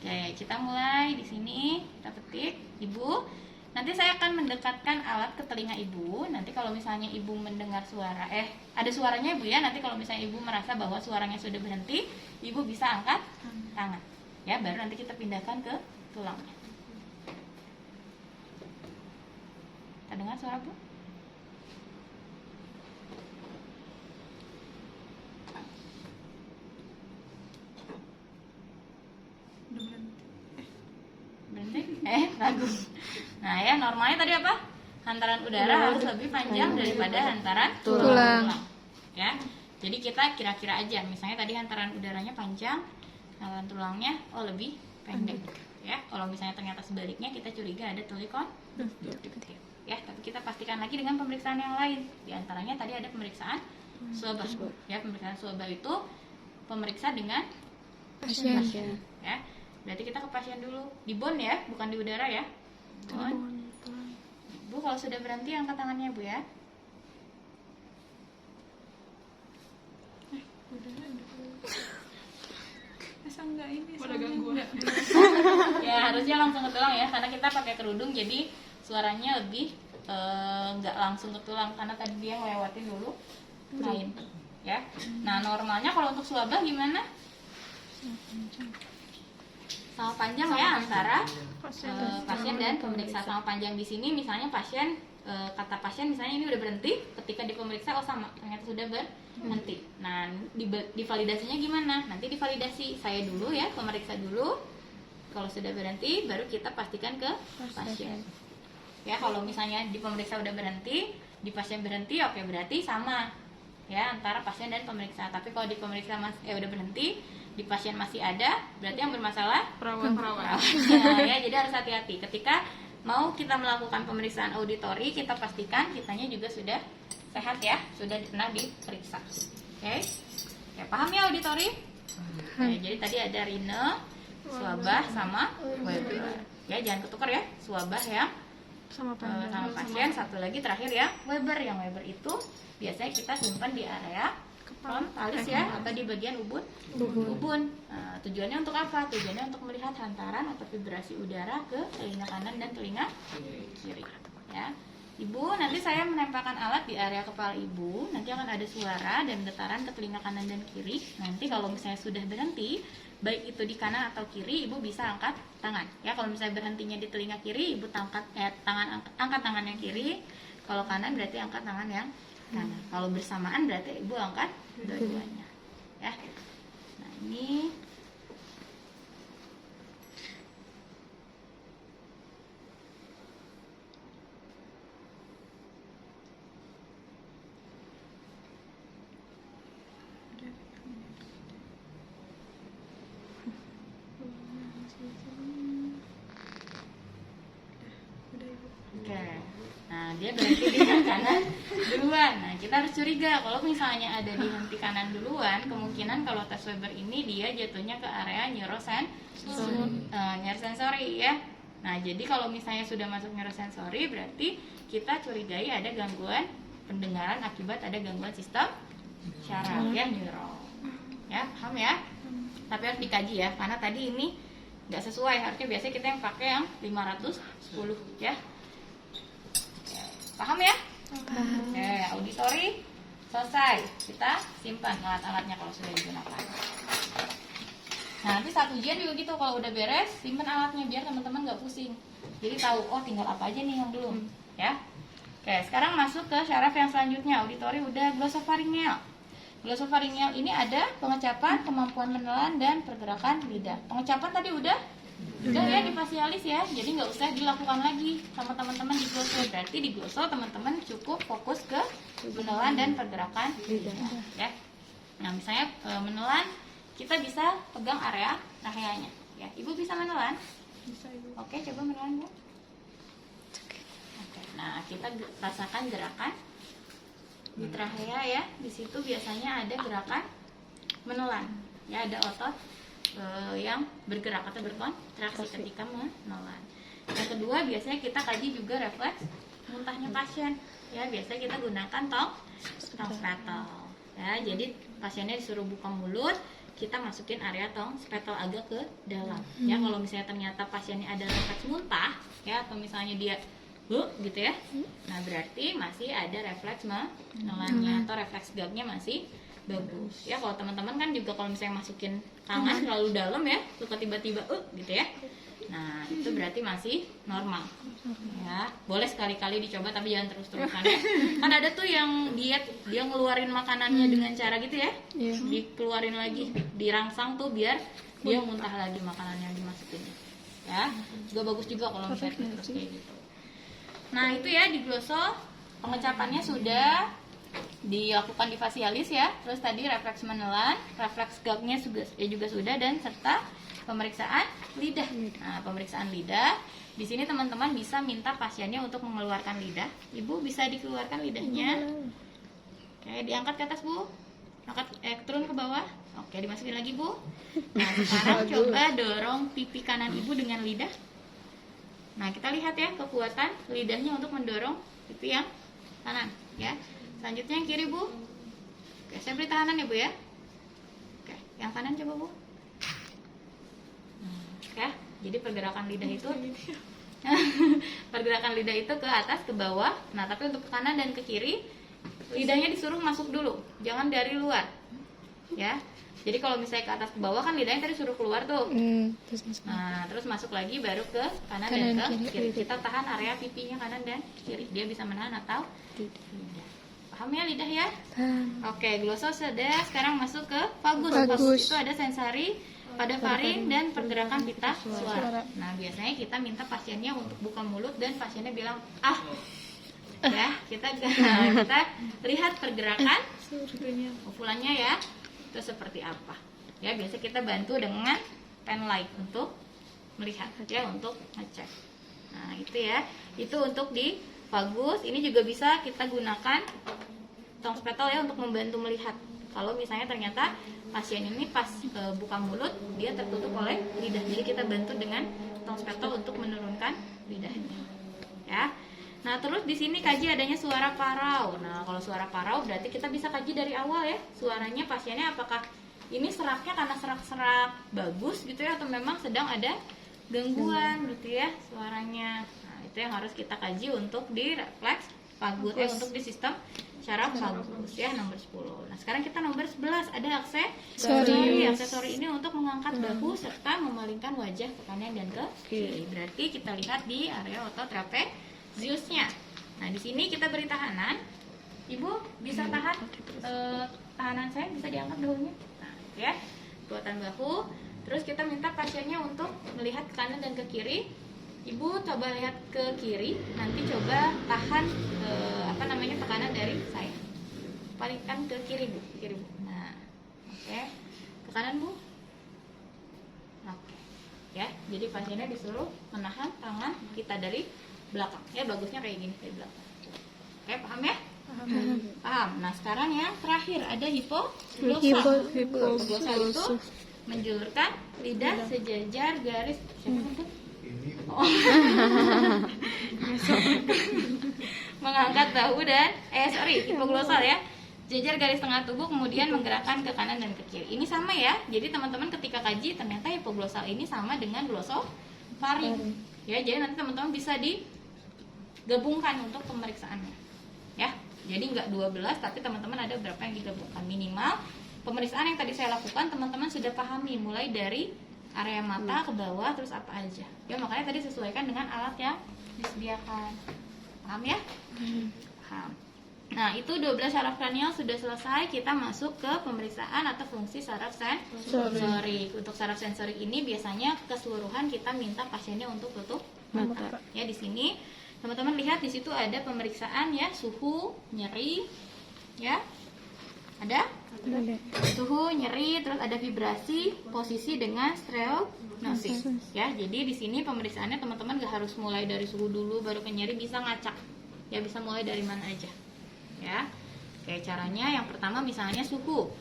Oke, kita mulai di sini. Kita petik, Ibu. Nanti saya akan mendekatkan alat ke telinga Ibu. Nanti kalau misalnya Ibu mendengar suara, ada suaranya Ibu ya. Nanti kalau misalnya Ibu merasa bahwa suaranya sudah berhenti, Ibu bisa angkat tangan. Ya, baru nanti kita pindahkan ke tulangnya. Kita dengar suara Bu? Berhenti? Bagus. Nah ya, normalnya tadi apa? Hantaran udara harus lebih panjang daripada hantaran tulang. Ya, jadi kita kira-kira aja. Misalnya tadi hantaran udaranya panjang, hantaran tulangnya lebih pendek. Ya, kalau misalnya ternyata sebaliknya, kita curiga ada tuli konduktif. Ya, tapi kita pastikan lagi dengan pemeriksaan yang lain. Di antaranya tadi ada pemeriksaan swabah. Ya, pemeriksaan swabah itu pemeriksa dengan pasien. Ya, berarti kita ke pasien dulu. Di bone ya, bukan di udara ya. Bone. Bu, kalau sudah berhenti angkat tangannya Bu ya. Masa enggak ini? Ada gangguan. Ya, harusnya langsung ke tulang ya, karena kita pakai kerudung jadi suaranya lebih nggak langsung ke tulang karena tadi dia ngelewatin dulu kain. Ya. Nah, normalnya kalau untuk swabah gimana? Sama panjang ya antara pasien dan pemeriksa. Sama panjang di sini misalnya pasien, kata pasien misalnya ini udah berhenti, ketika dipemeriksa sama ternyata sudah berhenti. Nah, divalidasinya gimana? Nanti divalidasi saya dulu ya, pemeriksa dulu. Kalau sudah berhenti baru kita pastikan ke pasien. Ya, kalau misalnya di pemeriksa udah berhenti, di pasien berhenti, oke berarti sama ya antara pasien dan pemeriksa. Tapi kalau di pemeriksa udah berhenti, di pasien masih ada, berarti yang bermasalah Perawat. ya, jadi harus hati-hati ketika mau kita melakukan pemeriksaan auditori, kita pastikan kitanya juga sudah sehat ya, sudah pernah diperiksa. Oke. Ya, paham ya auditori? Ya, jadi tadi ada Rine, swabah sama Weber. Ya, jangan ketukar ya, swabah yang sama pasien. Satu lagi terakhir ya, Weber. Yang Weber itu biasanya kita simpan di area frontalis ya, atau di bagian ubun. Nah, tujuannya untuk apa? Tujuannya untuk melihat hantaran atau vibrasi udara ke telinga kanan dan telinga kiri. Ya, Ibu, nanti saya menempelkan alat di area kepala Ibu. Nanti akan ada suara dan getaran ke telinga kanan dan kiri. Nanti kalau misalnya sudah berhenti, baik itu di kanan atau kiri, Ibu bisa angkat tangan. Ya, kalau misalnya berhentinya di telinga kiri, Ibu angkat tangan yang kiri. Kalau kanan berarti angkat tangan yang kanan. Kalau bersamaan berarti Ibu angkat dua-duanya. Ya. Nah, ini Nah, dia berhenti di kanan duluan. Nah, kita harus curiga kalau misalnya ada di henti kanan duluan, kemungkinan kalau tes Weber ini dia jatuhnya ke area neurosensori ya. Nah, jadi kalau misalnya sudah masuk neurosensori, berarti kita curigai ada gangguan pendengaran akibat ada gangguan sistem syaraf ya, neuro. Ya, paham ya? Tapi harus dikaji ya, karena tadi ini nggak sesuai. Harusnya biasanya kita yang pakai yang 510 ya. Paham ya? Paham. Oke, auditori selesai. Kita simpan alat-alatnya kalau sudah digunakan. Nah, nanti saat ujian juga gitu, kalau udah beres simpan alatnya biar teman-teman nggak pusing. Jadi tahu, oh tinggal apa aja nih yang belum, ya. Oke, sekarang masuk ke syaraf yang selanjutnya. Auditori udah, glosopharyngeal. Glosopharyngeal ini ada pengecapan, kemampuan menelan, dan pergerakan lidah. Pengecapan tadi udah ya di fasialis ya, jadi nggak usah dilakukan lagi sama teman-teman di gloso. Berarti di gloso teman-teman cukup fokus ke menelan dan pergerakan lidah ya. Nah, misalnya menelan, kita bisa pegang area traheanya ya. Ibu bisa menelan? Bisa Ibu. Oke, coba menelan Bu. Oke, nah kita rasakan gerakan di trachea ya. Di situ biasanya ada gerakan menelan ya, ada otot yang bergerak atau berkontraksi ketika menelan. Yang kedua, biasanya kita kaji juga refleks muntahnya pasien ya. Biasanya kita gunakan tong spetle ya. Jadi pasiennya disuruh buka mulut, kita masukin area tong spetle agak ke dalam ya. Kalau misalnya ternyata pasiennya ada refleks muntah ya, atau misalnya dia gitu ya, nah berarti masih ada refleks menelannya atau refleks gagnya masih bagus ya. Kalau teman-teman kan juga kalau misalnya masukin tangan terlalu dalam ya, suka tiba-tiba gitu ya, nah itu berarti masih normal ya. Boleh sekali-kali dicoba tapi jangan terus-terusan ya. Kan ada tuh yang diet, dia ngeluarin makanannya dengan cara gitu ya, dikeluarin lagi, dirangsang tuh biar dia muntah lagi makanan yang dimasukin ya. Juga bagus juga kalau misalnya terus kayak gitu. Nah itu ya, di gloso pengecapannya sudah dilakukan di fasialis ya. Terus tadi refleks menelan, refleks gagnya juga sudah, dan serta pemeriksaan lidah. Nah, pemeriksaan lidah di sini teman-teman bisa minta pasiennya untuk mengeluarkan lidah. Ibu bisa dikeluarkan lidahnya. Oke, diangkat ke atas Bu. Angkat, turun ke bawah. Oke, dimasukin lagi Bu. Nah, sekarang coba dorong pipi kanan Ibu dengan lidah. Nah, kita lihat ya kekuatan lidahnya untuk mendorong pipi yang kanan ya. Selanjutnya yang kiri Bu. Oke, saya beri tahanan ya Bu ya. Oke, yang kanan coba Bu. Oke, jadi pergerakan lidah itu pergerakan lidah itu ke atas ke bawah. Nah, tapi untuk ke kanan dan ke kiri lidahnya disuruh masuk dulu, jangan dari luar ya. Jadi kalau misalnya ke atas ke bawah kan lidahnya tadi suruh keluar tuh. Nah, terus masuk lagi baru ke kanan dan ke kiri. Kita tahan area pipinya kanan dan kiri. Dia bisa menahan atau tidak. Paham ya lidah ya? Oke, gloso sudah. Sekarang masuk ke vagus. Vagus itu ada sensori pada faring dan pergerakan pita suara. Nah, biasanya kita minta pasiennya untuk buka mulut dan pasiennya bilang ya. Kita lihat pergerakan ufulannya ya. Itu seperti apa ya. Biasa kita bantu dengan pen light untuk melihat ya, untuk ngecek. Nah itu ya, itu untuk di vagus. Ini juga bisa kita gunakan tong spetle ya untuk membantu melihat. Kalau misalnya ternyata pasien ini pas buka mulut dia tertutup oleh lidah, jadi kita bantu dengan tong spetle untuk menurunkan lidahnya ya. Nah, terus di sini kaji adanya suara parau. Nah, kalau suara parau berarti kita bisa kaji dari awal ya. Suaranya pasiennya apakah ini seraknya karena serak-serak bagus gitu ya, atau memang sedang ada gangguan gitu ya suaranya. Nah, itu yang harus kita kaji untuk di refleks vagus ya, untuk di sistem syaraf vagus ya, nomor 10. Nah, sekarang kita nomor 11, ada aksesori. Aksesori ini untuk mengangkat bahu serta memalingkan wajah ke kanan dan ke kiri. Berarti kita lihat di area otot trapeziusnya. Nah, di sini kita beri tahanan. Ibu bisa tahan tahanan saya, bisa diangkat bahunya. Nah, ya. Kekuatan bahu. Terus kita minta pasiennya untuk melihat ke kanan dan ke kiri. Ibu coba lihat ke kiri, nanti coba tahan tekanan dari saya. Palingkan ke kiri Bu, kiri Bu. Nah, oke. Ke kanan Bu. Oke. Ya, jadi pasiennya disuruh menahan tangan kita dari belakang. Ya bagusnya kayak gini, kayak belakang. Oke, paham ya? Paham. Nah, sekarang yang terakhir ada hipoglossal. Hipoglossal itu menjulurkan lidah sejajar garis. Siapa itu? Oh. Mengangkat bahu dan hipoglossal ya. Jajar garis tengah tubuh kemudian menggerakkan ke kanan dan ke kiri. Ini sama ya. Jadi teman-teman ketika kaji ternyata hipoglossal ini sama dengan glossofaring. Ya, jadi nanti teman-teman bisa digabungkan untuk pemeriksaannya. Ya. Jadi nggak 12 tapi teman-teman ada berapa yang digabungkan. Minimal pemeriksaan yang tadi saya lakukan teman-teman sudah pahami mulai dari area mata ke bawah terus apa aja. Ya, makanya tadi sesuaikan dengan alat yang disediakan. Paham ya? Paham. Nah, itu 12 saraf kranial sudah selesai. Kita masuk ke pemeriksaan atau fungsi saraf sensorik. Untuk saraf sensorik ini biasanya keseluruhan kita minta pasiennya untuk tutup mata. Ya, di sini teman-teman lihat di situ ada pemeriksaan ya, suhu, nyeri, ya. Ada? Suhu, nyeri, terus ada vibrasi, posisi dengan stereognosis. Ya, jadi di sini pemeriksaannya teman-teman gak harus mulai dari suhu dulu baru ke nyeri, bisa ngacak. Ya, bisa mulai dari mana aja. Ya. Oke, caranya yang pertama misalnya suhu.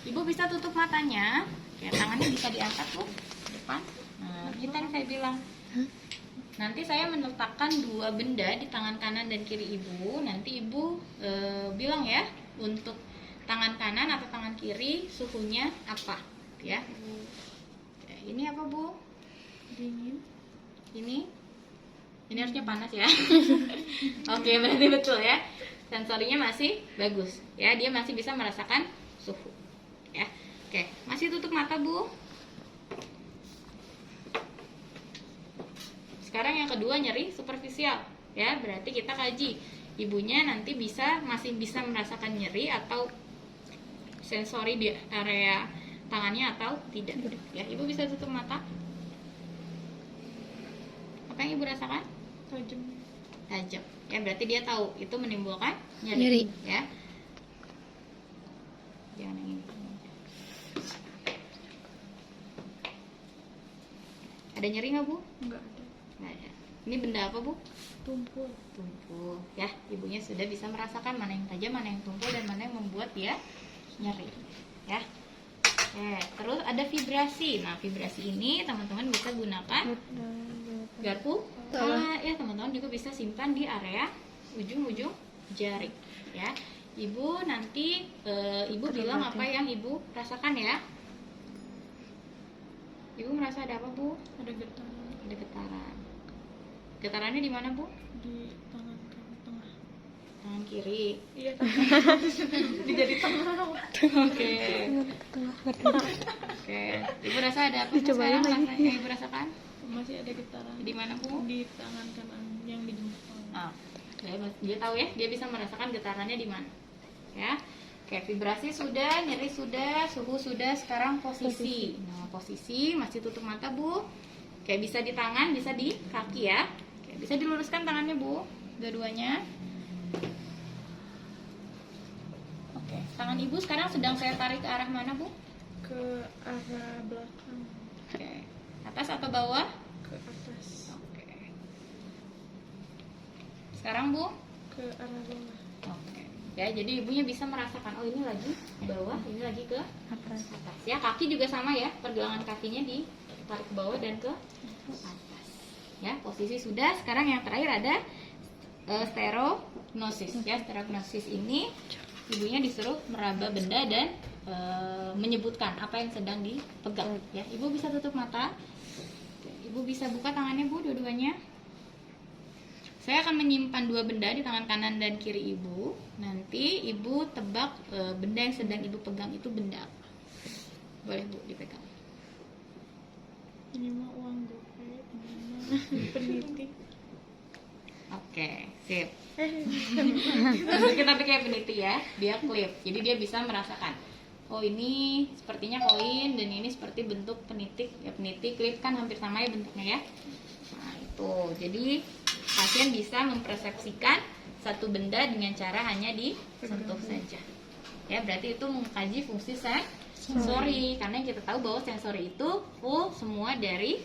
Ibu bisa tutup matanya, ya, tangannya bisa diangkat tuh depan. Nah, kita yang saya bilang. Nanti saya meletakkan 2 benda di tangan kanan dan kiri ibu. Nanti ibu bilang ya, untuk tangan kanan atau tangan kiri suhunya apa, ya. Ini apa, Bu? Dingin. Ini harusnya panas ya. Oke, berarti betul ya. Sensorinya masih bagus, ya. Dia masih bisa merasakan suhu, ya. Oke, masih tutup mata, Bu. Sekarang yang kedua nyeri superficial, ya. Berarti kita kaji ibunya nanti masih bisa merasakan nyeri atau sensori di area tangannya atau tidak, ya. Ibu bisa tutup mata. Apa yang ibu rasakan? Tajam. Ya, berarti dia tahu itu menimbulkan nyeri. Ya. Jangan yang ini. Ada nyeri nggak, Bu? Enggak ada. Nggak ada. Ini benda apa, Bu? Tumpul. Tumpul. Ya, ibunya sudah bisa merasakan mana yang tajam, mana yang tumpul, dan mana yang membuat dia nyeri. Ya. Oke, terus ada vibrasi. Nah, vibrasi ini teman-teman bisa gunakan garpu. Ya, teman-teman juga bisa simpan di area ujung-ujung jari, ya. Ibu nanti ibu bilang apa yang ibu rasakan ya. Ibu merasa ada apa, Bu? Ada getaran Ada getaran. Getarannya di mana, Bu? di tangan tengah. Tangan kiri. Iya, tangan. Dijadi tengah. Oke. Oke. Ibu rasa ada apa sekarang? Rasanya ibu rasakan? Masih ada getaran Di mana, Bu? di tangan kanan yang di jempol. Dia tahu ya, dia bisa merasakan getarannya di mana. Ya. Oke, vibrasi sudah, nyeri sudah, suhu sudah, sekarang posisi. Nah, posisi masih tutup mata, Bu. Oke, bisa di tangan, bisa di kaki ya. Oke, bisa diluruskan tangannya, Bu. Dua-duanya. Oke, tangan ibu sekarang sedang saya tarik ke arah mana, Bu? Ke arah belakang. Oke. Atas atau bawah? Ke atas. Oke. Sekarang, Bu? Ke arah bawah. Oke. Ya, jadi ibunya bisa merasakan, oh ini lagi bawah, ini lagi ke atas. Ya, kaki juga sama ya, pergelangan kakinya ditarik ke bawah dan ke atas. Ya, posisi sudah. Sekarang yang terakhir ada stereognosis. Ya, stereognosis ini ibunya disuruh meraba benda dan menyebutkan apa yang sedang dipegang. Ya, ibu bisa tutup mata. Ibu bisa buka tangannya, Bu, dua-duanya. Saya akan menyimpan 2 benda di tangan kanan dan kiri ibu. Nanti ibu tebak benda yang sedang ibu pegang itu benda apa. Boleh, Bu, dipegang. Ini mah uang gope, ini mah peniti. Oke, sip. Kita pakai peniti ya, dia klip. Jadi dia bisa merasakan. Oh, ini sepertinya koin dan ini seperti bentuk peniti. Ya, peniti klip kan hampir sama ya bentuknya ya. Nah, itu. Jadi pasien bisa mempersepsikan satu benda dengan cara hanya disentuh saja. Ya, berarti itu mengkaji fungsi sensori. Karena kita tahu bahwa sensori itu full semua dari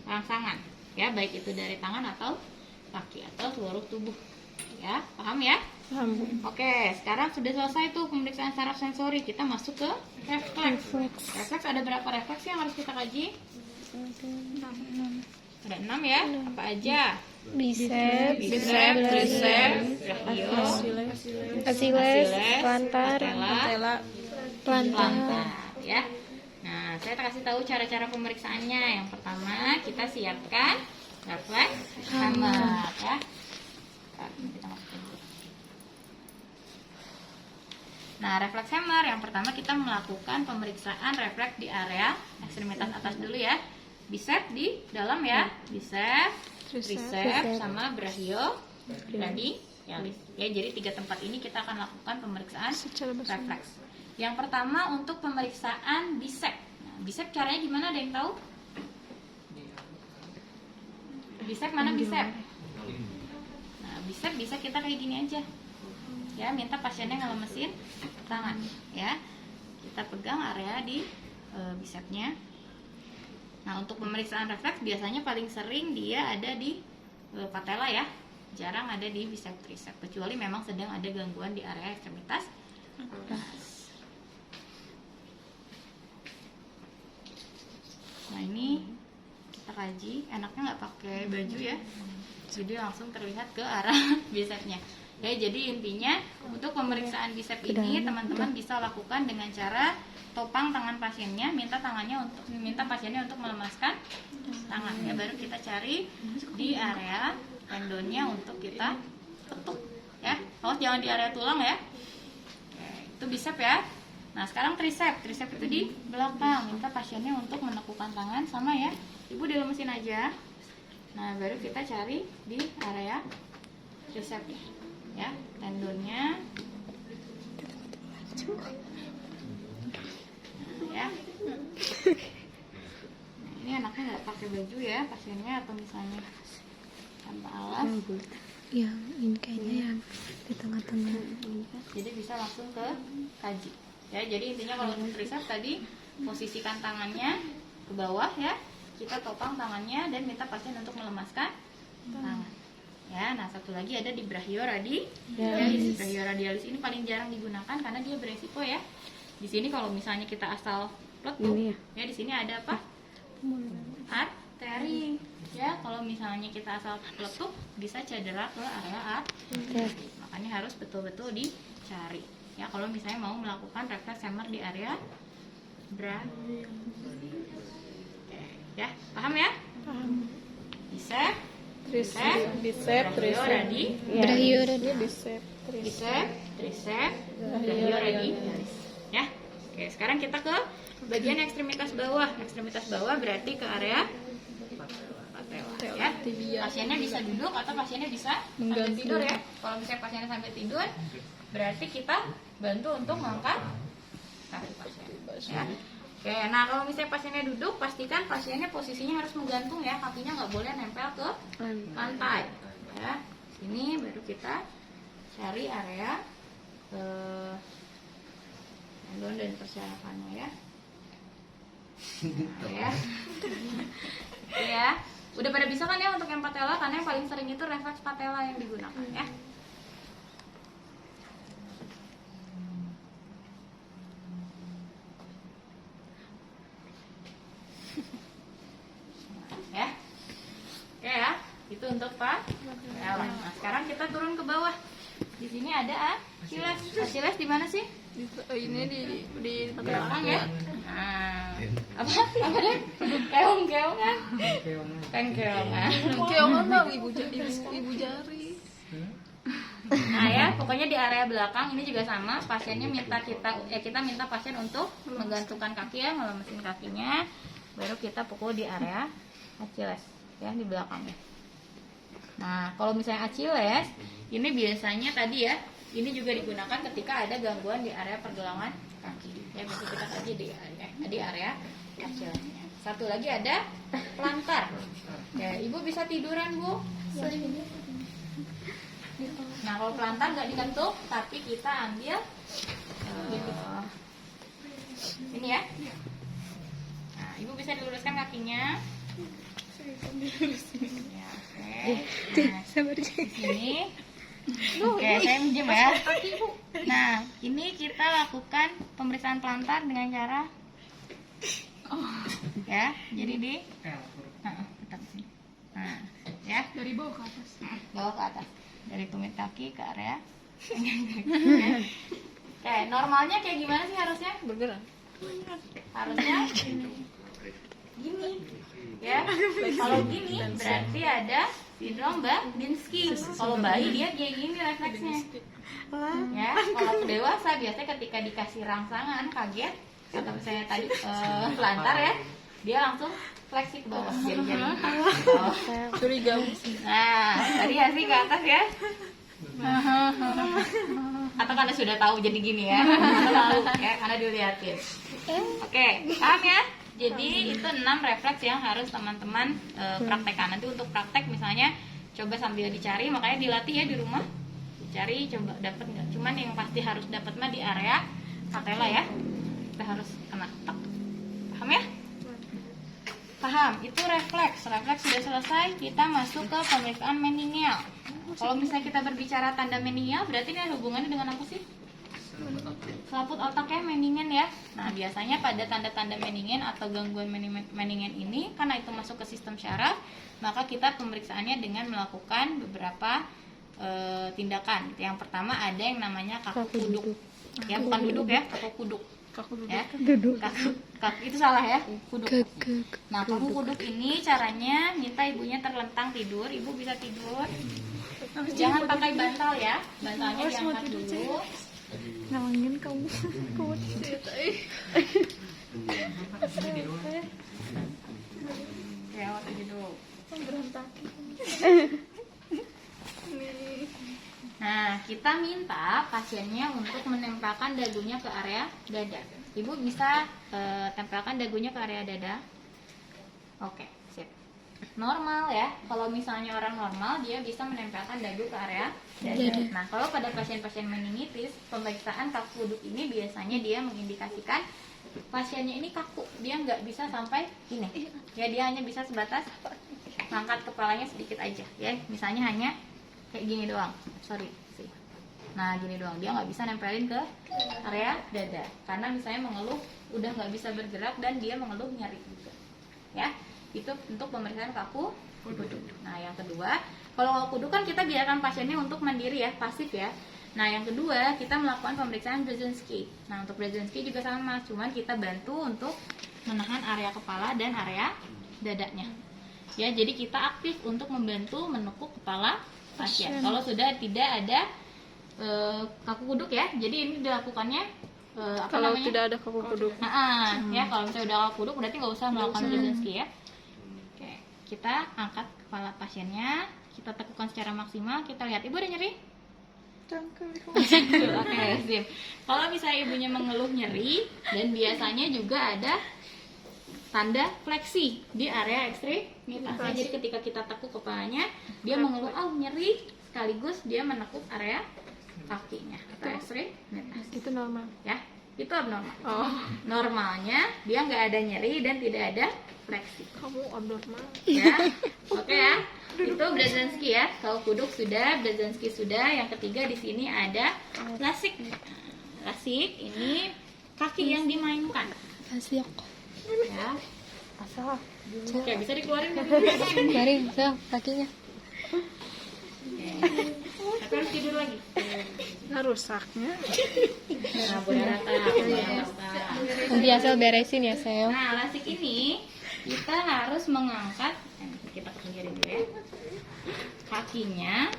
rangsangan. ya, baik itu dari tangan atau kaki atau seluruh tubuh. Ya, paham ya? Paham. Oke, sekarang sudah selesai tuh pemeriksaan saraf sensori. Kita masuk ke refleks. Refleks ada berapa refleks yang harus kita kaji? Ada 6 ya. Apa aja? Bicep, Bicep, tricep, brachio, Achilles, plantar, patella, plantar. plantar, ya. Nah, saya kasih tahu cara-cara pemeriksaannya. Yang pertama, kita siapkan refleks hammer, ya. Kita masukin dulu. Nah, refleks hammer yang pertama kita melakukan pemeriksaan refleks di area ekstremitas atas dulu ya. Bicep di dalam ya, bicep, tricep, sama brachio, radialis. Ya, jadi 3 tempat ini kita akan lakukan pemeriksaan refleks. Yang pertama untuk pemeriksaan bicep. Nah, bicep caranya gimana? Ada yang tahu? Bicep mana bicep? Nah, bicep bisa kita kayak gini aja. Ya, minta pasiennya ngelemesin tangan, ya. Kita pegang area di bicepnya. Nah, untuk pemeriksaan refleks biasanya paling sering dia ada di patella ya. Jarang ada di bicep tricep, kecuali memang sedang ada gangguan di area ekstremitas atas. Nah, ini kita kaji, enaknya nggak pakai baju ya, jadi langsung terlihat ke arah bicepnya. Ya, jadi intinya untuk pemeriksaan bicep ini teman-teman bisa lakukan dengan cara topang tangan pasiennya, minta pasiennya untuk melemaskan tangan ya, baru kita cari di area tendonnya untuk kita ketuk ya. Awas jangan di area tulang ya. Oke, itu bicep ya. Nah, sekarang tricep. Tricep itu di belakang, minta pasiennya untuk menekukan tangan sama ya. Ibu dilemesin aja. Nah, baru kita cari di area tricep ya, tendonnya. Nah, ya. Nah, ini anaknya nggak pakai baju ya pasiennya, atau misalnya tanpa alas. Yang ini kayaknya yang di tengah-tengah. Jadi bisa langsung ke kaji. Ya, jadi intinya kalau untuk tricep tadi posisikan tangannya ke bawah ya. Kita topang tangannya dan minta pasien untuk melemaskan tangan. Ya, nah satu lagi ada di brachio radialis. Brachio radialis ini paling jarang digunakan karena dia beresiko ya. Di sini kalau misalnya kita asal peletuk, ya di sini ada apa? Arteri. Ya, kalau misalnya kita asal peletuk bisa cedera ke area arteri. Makanya harus betul-betul dicari. Ya, kalau misalnya mau melakukan refleks hammer di area brachio. Ya, paham ya? Paham. Bicep, Bicep, brachio, Brachio, bicep, bicep, tricep, brachio, radialis. Ya. Oke, sekarang kita ke bagian ekstremitas bawah. Ekstremitas bawah berarti ke area patella. Ya. Pasiennya bisa duduk atau pasiennya bisa sambil tidur ya. Kalau misalnya pasiennya sambil tidur, berarti kita bantu untuk mengangkat kaki pasien. Ya. Oke, nah kalau misalnya pasiennya duduk, pastikan pasiennya posisinya harus menggantung ya, kakinya nggak boleh nempel ke lantai. Ya, sini baru kita cari area tendon dan persyarafannya ya. Nah, ya. Ya, udah pada bisa kan ya untuk yang patella, karena yang paling sering itu refleks patella yang digunakan ya. Ya, oke ya, itu untuk patella. Nah, sekarang kita turun ke bawah. Di sini ada Achilles. Achilles di mana sih? Ini di Belakang ya. Nah, apa deh? Keong-keong kan? Keong-keongan. keongan tau ibu jari. Nah ya, pokoknya di area belakang ini juga sama. Pasiennya kita minta pasien untuk menggantungkan kaki ya, ngelemesin kakinya. Baru kita pukul di area Achilles ya, di belakangnya. Nah, kalau misalnya Achilles, ini biasanya tadi ya, ini juga digunakan ketika ada gangguan di area pergelangan kaki. Ya, bisa kita kaji di area Achillesnya. Satu lagi ada plantar. Ya, ibu bisa tiduran bu. Nah, kalau plantar nggak dikentuk, tapi kita ambil ini ya. Nah, ibu bisa diluruskan kakinya. Ya, oke. Nah, Sabar di sini. Oke, saya minjem ya. Nah, ini kita lakukan pemeriksaan pelantar dengan cara ya. Jadi di tetap sini. Nah, ya. Dari bawah ke atas. Bawah ke atas. Dari tumit kaki ke area. Oke, normalnya kayak gimana sih harusnya? Bergerak. Harusnya gini. Ya. Kalau gini berarti ada sindrom Babinski. Kalau bayi dia kayak gini refleksnya. Ya, kalau dewasa biasanya ketika dikasih rangsangan kaget atau misalnya tadi pelantar ya, dia langsung fleksi ke bawah jari-jari. Oh. Curiga. Nah, tadi hasil ke atas ya. Atau karena sudah tahu jadi gini ya. Tahu ya, karena dilihatin. Oke, paham ya? Jadi itu 6 refleks yang harus teman-teman praktekkan. Nanti untuk praktek misalnya coba sambil dicari, makanya dilatih ya di rumah. Cari coba dapat nggak? Cuman yang pasti harus dapat mah di area patella ya. Kita harus kena tak. Paham ya? Paham. Itu refleks. Refleks sudah selesai. Kita masuk ke pemeriksaan meningeal. Kalau misalnya kita berbicara tanda meningeal, berarti ini ada hubungannya dengan apa sih? Selaput otak ya, meningen ya. Nah, biasanya pada tanda-tanda meningen atau gangguan meningen ini, karena itu masuk ke sistem syaraf, maka kita pemeriksaannya dengan melakukan beberapa tindakan. Yang pertama ada yang namanya kaku kuduk. Ya, bukan duduk ya, kaku kuduk. Kaku duduk. Ya. Duduk. Kaku itu salah ya, kuduk. Ke. Nah, kaku kuduk ini caranya minta ibunya terlentang tidur. Ibu bisa tidur. Jangan pakai bantal ya. Bantalnya diangkat dulu. Nawangin kamu. Kuat. Ya, waktu duduk. Berantakan. Nah, kita minta pasiennya untuk menempelkan dagunya ke area dada. Ibu bisa tempelkan dagunya ke area dada. Oke, sip. Normal ya. Kalau misalnya orang normal, dia bisa menempelkan dagu ke area dada. Nah, kalau pada pasien-pasien meningitis, pemeriksaan kaku kuduk ini biasanya dia mengindikasikan pasiennya ini kaku. Dia nggak bisa sampai gini. Ya, dia hanya bisa sebatas ngangkat kepalanya sedikit aja. Ya, misalnya hanya kayak gini doang, sorry sih. Nah, gini doang, dia nggak bisa nempelin ke area dada karena misalnya mengeluh udah nggak bisa bergerak dan dia mengeluh nyeri juga. Ya, itu untuk pemeriksaan kaku kuduk. Nah, yang kedua, kalau kaku kuduk kan kita biarkan pasiennya untuk mandiri ya, pasif ya. Nah, yang kedua kita melakukan pemeriksaan Brzezinski. Nah, untuk Brzezinski juga sama, cuman kita bantu untuk menahan area kepala dan area dadanya. Ya, jadi kita aktif untuk membantu menekuk kepala pasien. Kalau sudah tidak ada kaku kuduk ya, jadi ini dilakukannya Kalau tidak ada kaku kuduk. Ya, kalau misalnya udah kaku kuduk berarti nggak usah melakukan Brzezinski ya. Oke, kita angkat kepala pasiennya, kita tekukan secara maksimal, kita lihat ibu ada nyeri? Oke, sip. Kalau misalnya ibunya mengeluh nyeri dan biasanya juga ada tanda fleksi di area ekstremitas. Jadi ketika kita tekuk kepalanya, dia mengeluh nyeri, sekaligus dia menekuk area kakinya atau ekstremitas. Itu normal. Ya, itu abnormal. Oh, Normalnya dia nggak ada nyeri dan tidak ada fleksi. kamu abnormal. Ya, oke ya. Itu Brzezinski ya. Kalau kuduk sudah, Brzezinski sudah. Yang ketiga di sini ada lasik. Lasik ini kaki yang dimainkan. Kasih Ya. asal. Oke, bisa dikeluarin kan? Garing, kakinya. Oke. Tapi harus tidur lagi. Nah, rusaknya. Nah, boleh rata. Nanti asal beresin ya, Sel. Nah, lasik ini kita harus mengangkat. Kita pinggirin dulu ya. Kakinya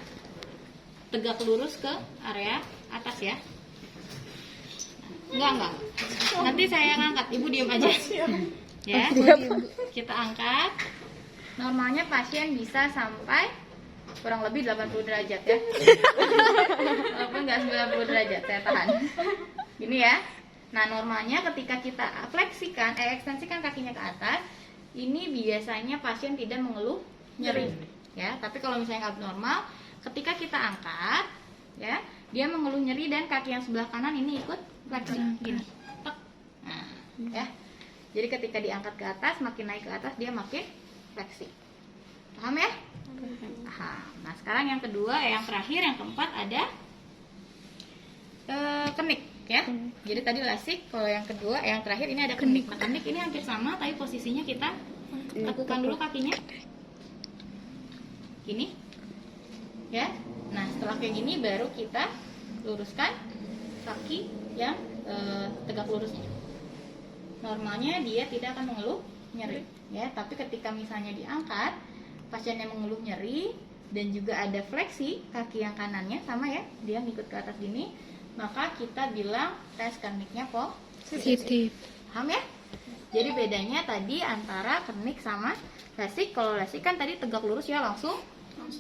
tegak lurus ke area atas ya. Enggak. Nanti saya ngangkat, ibu diam aja. Ya. Kita angkat. Normalnya pasien bisa sampai kurang lebih 80 derajat ya. Walaupun nggak 90 derajat, saya tahan. Ini ya. Nah, normalnya ketika kita fleksikan, ekstensikan kakinya ke atas, ini biasanya pasien tidak mengeluh nyeri. Ya, tapi kalau misalnya abnormal, ketika kita angkat, ya, dia mengeluh nyeri dan kaki yang sebelah kanan ini ikut fleksi gini. Tek. Nah, ya. Jadi ketika diangkat ke atas, makin naik ke atas dia makin fleksi. Paham ya? Paham. Nah, sekarang yang kedua, yang terakhir, yang keempat ada kenik ya. Jadi tadi lasik, kalau yang kedua, yang terakhir ini ada kenik. Nah, kenik ini hampir sama, tapi posisinya kita tekukan dulu kakinya. Gini. Ya. Nah, setelah kayak gini baru kita luruskan kaki yang tegak lurusnya. Normalnya dia tidak akan mengeluh nyeri ya, tapi ketika misalnya diangkat, pasiennya mengeluh nyeri dan juga ada fleksi kaki yang kanannya sama ya, dia ngikut ke atas gini, maka kita bilang tes keniknya Positif. paham ya? Jadi bedanya tadi antara kenik sama lasik. Kalau lasik kan tadi tegak lurus ya langsung.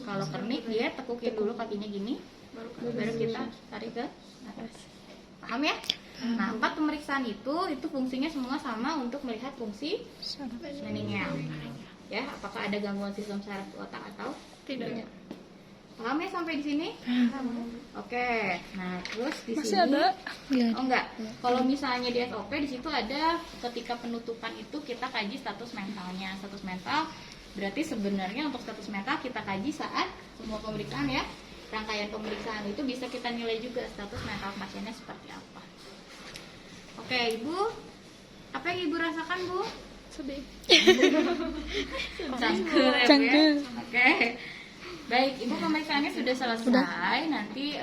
Kalau kenik dia tekukin dulu kakinya gini, baru kita tarik ke atas. Paham ya? Nah, 4 pemeriksaan itu fungsinya semua sama untuk melihat fungsi meningeal. Ya, apakah ada gangguan sistem saraf otak atau tidak? Paham ya sampai di sini? Oke. Nah, terus di Masih sini ada? oh enggak. Kalau misalnya di SOP di situ ada ketika penutupan itu kita kaji status mentalnya. Status mental berarti sebenarnya untuk status mental kita kaji saat semua pemeriksaan ya. Rangkaian pemeriksaan itu bisa kita nilai juga status mental pasiennya seperti apa. Oke, Ibu. Apa yang Ibu rasakan, Bu? Sedih. Cangkel ya, Bu ya? Cangkel. Oke. Baik, Ibu pemeriksaannya sudah selesai. Nanti